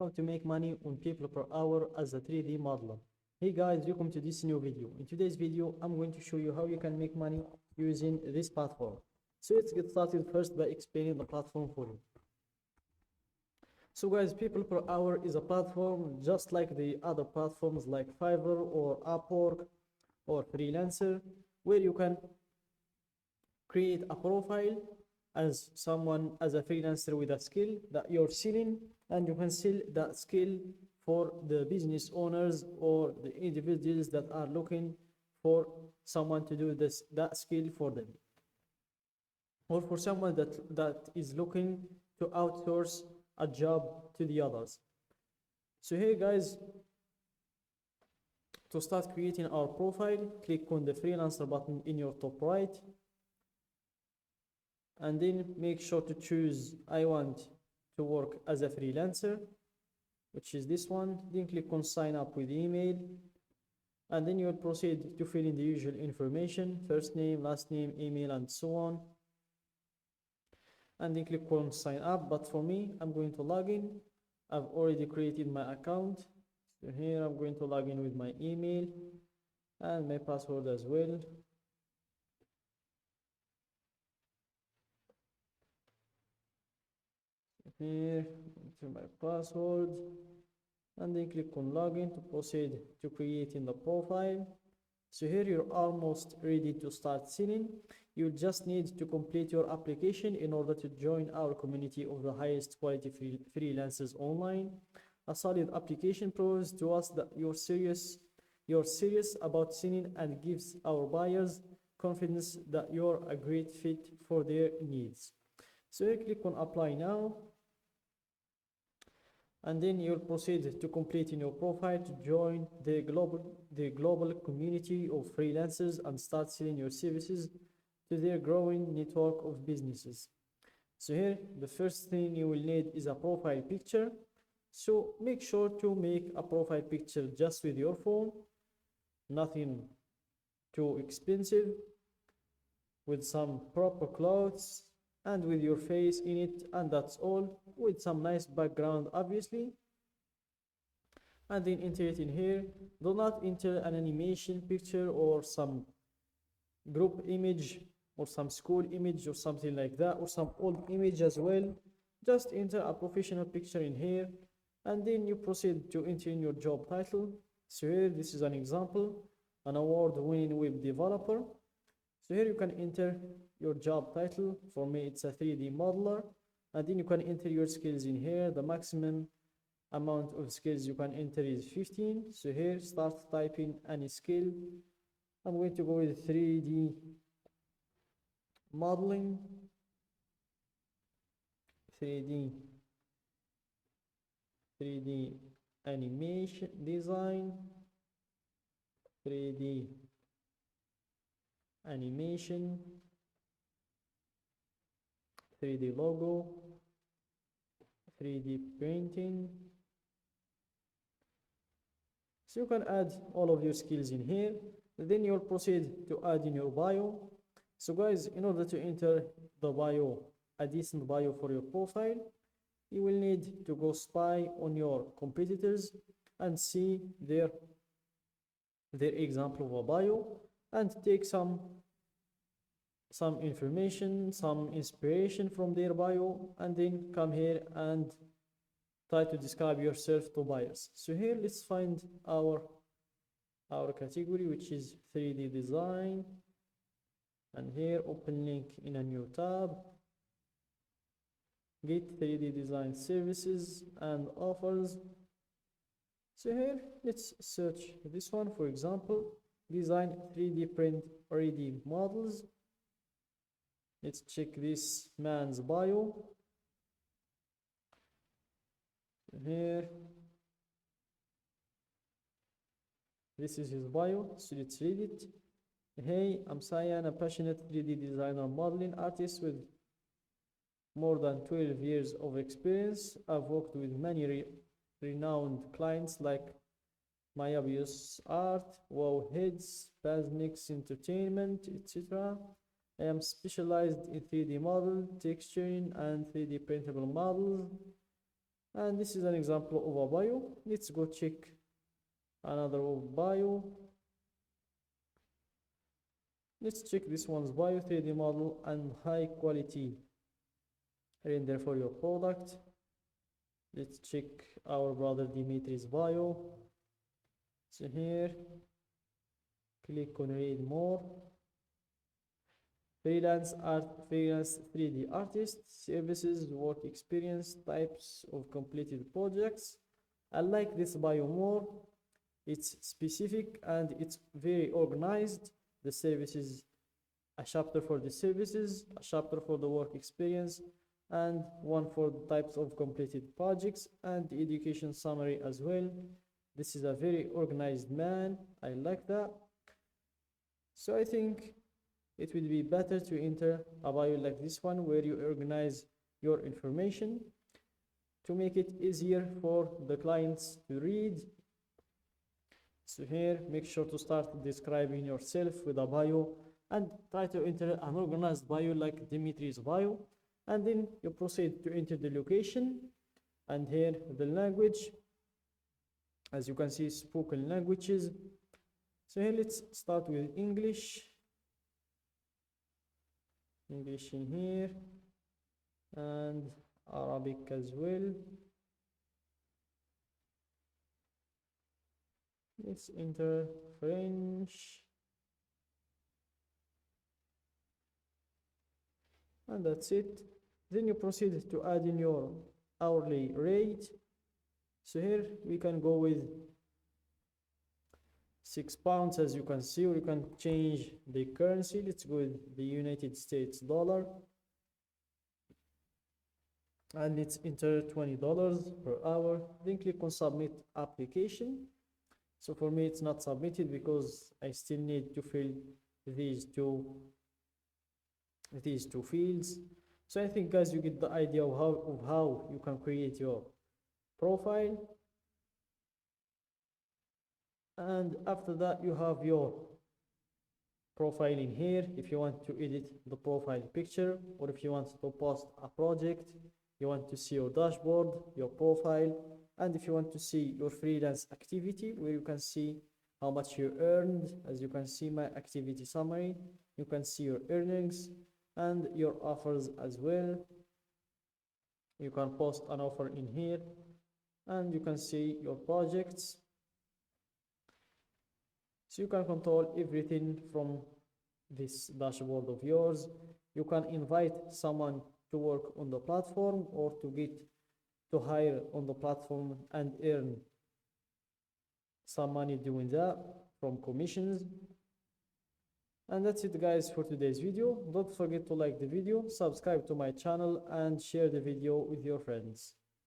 how to make money on people per hour as a 3D modeler. Hey guys, welcome to this new video. In today's video, I'm going to show you how you can make money using this platform. So let's get started first by explaining the platform for you. So guys, People Per Hour is a platform just like the other platforms like Fiverr or Upwork or Freelancer, where you can create a profile as a freelancer with a skill that you're selling, and you can sell that skill for the business owners or the individuals that are looking for someone to do that skill for them, or for someone that is looking to outsource a job to the others. So here guys, to start creating our profile, click on the freelancer button in your top right, and then make sure to choose I want to work as a freelancer, which is this one. Then click on sign up with email, and then you'll proceed to fill in the usual information, first name, last name, email, and so on, and then click on sign up. But for me, I'm going to log in. I've already created my account, so here I'm going to log in with my email and my password as well. Here, enter my password, and then click on login to proceed to creating the profile. So here you're almost ready to start selling. You just need to complete your application in order to join our community of the highest quality freelancers online. A solid application proves to us that you're serious about selling, and gives our buyers confidence that you're a great fit for their needs. So you click on apply now, and then you'll proceed to completing your profile to join the global community of freelancers and start selling your services to their growing network of businesses. So here, the first thing you will need is a profile picture. So make sure to make a profile picture just with your phone, nothing too expensive, with some proper clothes and with your face in it, and that's all, with some nice background obviously. And then enter it in here. Do not enter an animation picture or some group image or some school image or something like that, or some old image as well. Just enter a professional picture in here, and then you proceed to enter in your job title. So here, this is an example, an award-winning web developer. So here you can enter your job title. For me, it's a 3D modeler. And then you can enter your skills in here. The maximum amount of skills you can enter is 15. So here, start typing any skill. I'm going to go with 3D modeling, 3D animation design, 3D animation, 3D logo, 3D printing. So you can add all of your skills in here. Then you'll proceed to add in your bio. So guys, in order to enter the bio, a decent bio for your profile, you will need to go spy on your competitors and see their example of a bio, and take some information, some inspiration from their bio, and then come here and try to describe yourself to buyers. So here, let's find our category, which is 3D design, and here open link in a new tab, get 3D design services and offers. So here, let's search this one, for example, design 3D print ready models. Let's check this man's bio. Here, this is his bio, so let's read it. Hey, I'm Sayan, a passionate 3D designer modeling artist with more than 12 years of experience. I've worked with many renowned clients like Mayabius Art, Wow Heads, Basmix Entertainment, etc. I am specialized in 3D model, texturing, and 3D printable models. And this is an example of a bio. Let's go check another of bio. Let's check this one's bio, 3D model and high quality render for your product. Let's check our brother Dimitri's bio. So here, click on read more. Freelance 3D artist, services, work experience, types of completed projects. I like this bio more. It's specific and it's very organized. The services, a chapter for the services, a chapter for the work experience, and one for the types of completed projects, and the education summary as well. This is a very organized man. I like that. So I think it will be better to enter a bio like this one, where you organize your information to make it easier for the clients to read. So here, make sure to start describing yourself with a bio and try to enter an organized bio like Dimitri's bio. And then you proceed to enter the location, and here the language. As you can see, spoken languages. So here, let's start with English. English in here, and Arabic as well. Let's enter French. And that's it. Then you proceed to add in your hourly rate. So here we can go with £6, as you can see, or you can change the currency. Let's go with the United States dollar. And let's enter $20 per hour. Then click on submit application. So for me, it's not submitted because I still need to fill these two fields. So I think, guys, you get the idea of how you can create your profile. And after that, you have your profile in here. If you want to edit the profile picture, or if you want to post a project, you want to see your dashboard, your profile, and if you want to see your freelance activity, where you can see how much you earned. As you can see, my activity summary, you can see your earnings and your offers as well. You can post an offer in here, and you can see your projects. So you can control everything from this dashboard of yours. You can invite someone to work on the platform, or to hire on the platform and earn some money doing that from commissions. And that's it, guys, for today's video. Don't forget to like the video, subscribe to my channel, and share the video with your friends.